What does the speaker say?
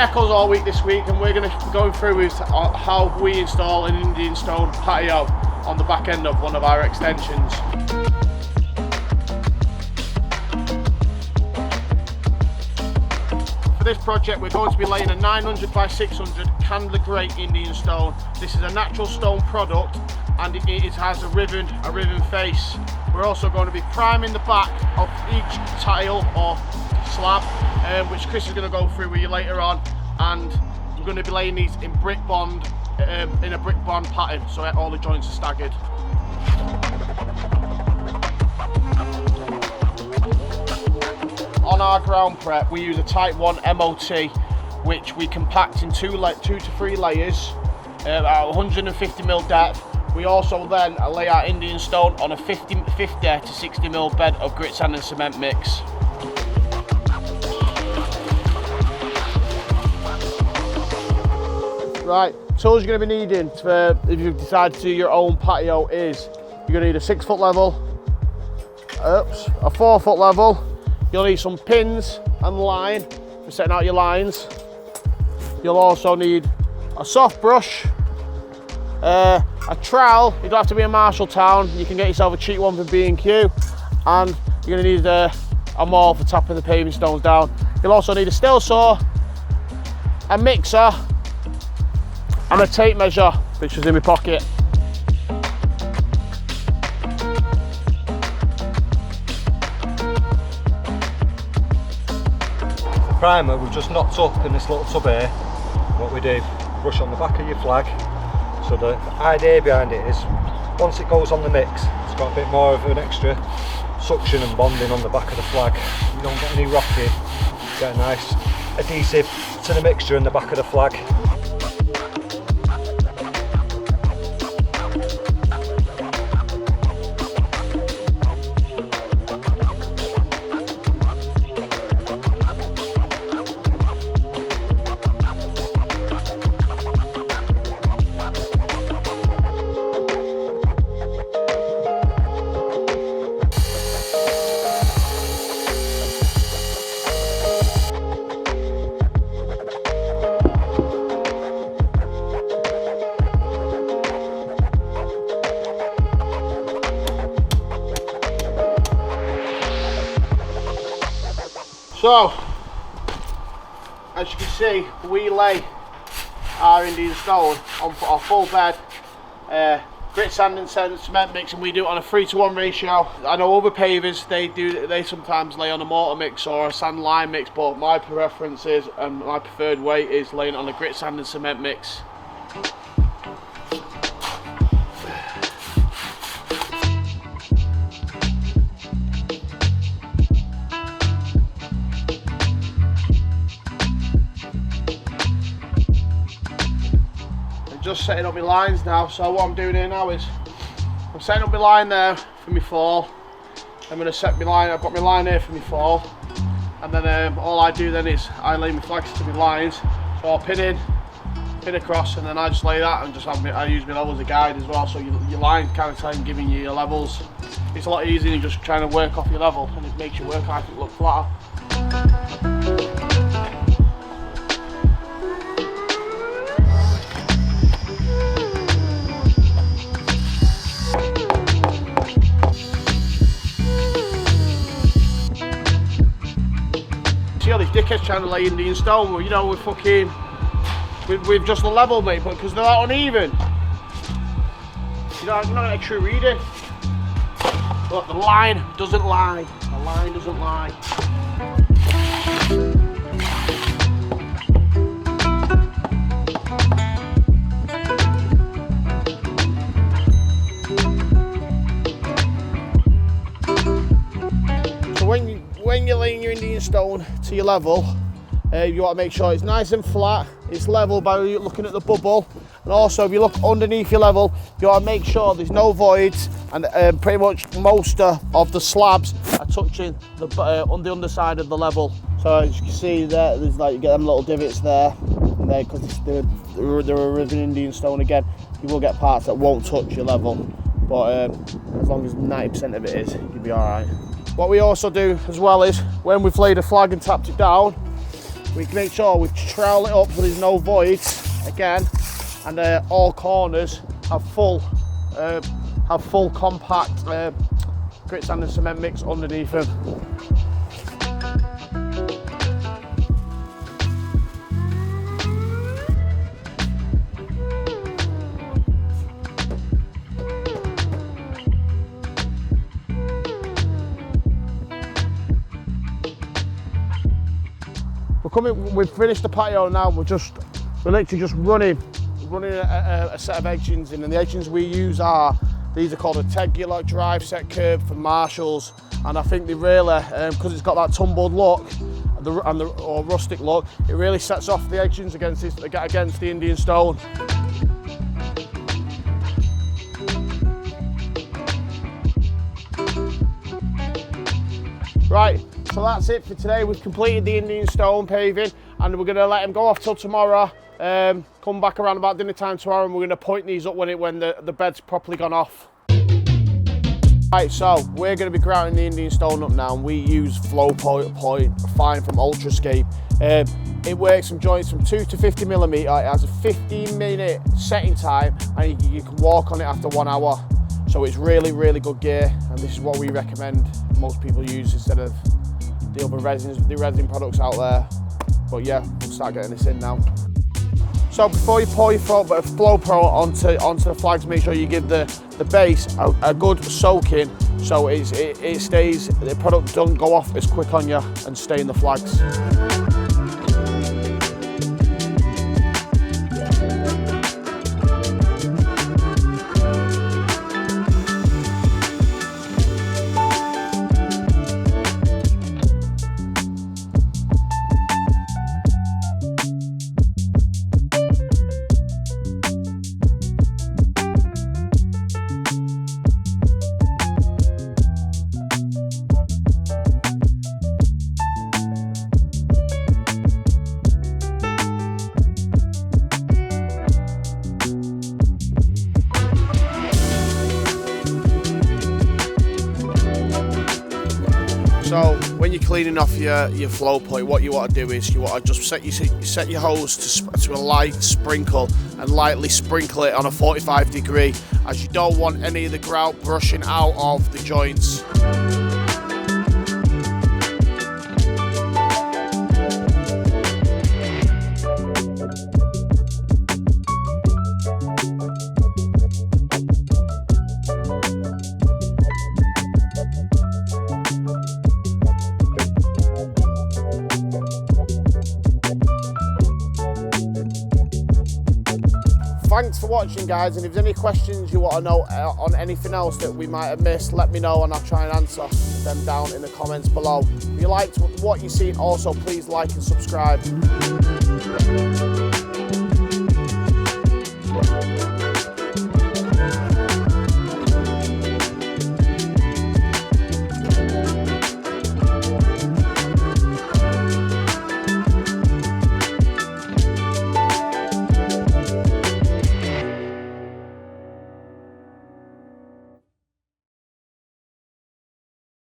Echoes all week this week, and we're going to be going through with how we install an Indian stone patio on the back end of one of our extensions. For this project, we're going to be laying a 900 by 600 candler grate Indian stone. This is a natural stone product, and it has a riven face. We're also going to be priming the back of each tile or slab, which Chris is going to go through with you later on, and we're going to be laying these in brick bond, in a brick bond pattern, so all the joints are staggered. On our ground prep, we use a Type 1 MOT, which we compact in 2 to 3 layers at 150mm depth. We also then lay our Indian stone on a 50 to 60mm bed of grit, sand and cement mix. Right, tools you're going to be needing if you decide to do your own patio is, you're going to need a 6-foot level, a 4-foot level. You'll need some pins and line for setting out your lines. You'll also need a soft brush, a trowel. You don't have to be in Marshalltown. You can get yourself a cheap one from B&Q, and you're going to need a maul for tapping the paving stones down. You'll also need a steel saw, a mixer, and a tape measure, which was in my pocket. Primer we've just knocked up in this little tub here. What we do, brush on the back of your flag. So the idea behind it is, once it goes on the mix, it's got a bit more of an extra suction and bonding on the back of the flag. You don't get any rocky, you get a nice adhesive to the mixture in the back of the flag. So, as you can see, we lay our Indian stone on our full bed, grit, sand and cement mix, and we do it on a 3-to-1 ratio. I know other pavers, they sometimes lay on a mortar mix or a sand lime mix, but my preference is, and my preferred way is laying on a grit, sand and cement mix. Just setting up my lines now. So what I'm doing here now is I'm setting up my line there for my fall. I'm going to set my line, I've got my line here for my fall, and then all I do then is I lay my flags to my lines. So I'll pin across, and then I just lay that, and I use my level as a guide as well, so your line kind of time giving you your levels. It's a lot easier than just trying to work off your level, and it makes your work, I think, look flatter. See all these dickheads trying to lay Indian stone, you know, we've just a level, mate, but because they're that uneven, you're not getting a true reading. Look, the line doesn't lie. The line doesn't lie. So when you're laying your Indian stone to your level, you want to make sure it's nice and flat, it's level by looking at the bubble, and also if you look underneath your level, you want to make sure there's no voids, and pretty much most of the slabs are touching on the underside of the level. So as you can see there, there's like, you get them little divots there, and there, because they're a riven Indian stone again, you will get parts that won't touch your level, but as long as 90% of it is, you'll be alright. What we also do as well is, when we've laid a flag and tapped it down, we can make sure we trowel it up so there's no voids again, and all corners have full compact grit sand and cement mix underneath them. We've finished the patio now. We're literally just running a set of edgings in, and the edgings we use these are called a tegular drive set curve from Marshalls, and I think they really, because it's got that tumbled look or rustic look, it really sets off the edgings against the Indian stone. Right, so that's it for today. We've completed the Indian stone paving, and we're going to let them go off till tomorrow. Come back around about dinner time tomorrow, and we're going to point these up when the bed's properly gone off. Right, so we're going to be grouting the Indian stone up now, and we use flow point fine from Ultrascape. It works from joints from 2 to 50mm. It has a 15-minute setting time, and you can walk on it after 1 hour. So it's really, really good gear, and this is what we recommend most people use instead of the other resin products out there. But yeah, we'll start getting this in now. So before you pour your flow pro onto the flags, make sure you give the base a good soaking, so it stays, the product doesn't go off as quick on you and stay in the flags. So when you're cleaning off your flow point, what you want to do is you want to just set your hose to a light sprinkle, and lightly sprinkle it on a 45 degree, as you don't want any of the grout brushing out of the joints. Thanks for watching, guys, and if there's any questions you want to know on anything else that we might have missed, let me know and I'll try and answer them down in the comments below. If you liked what you've seen, also please like and subscribe.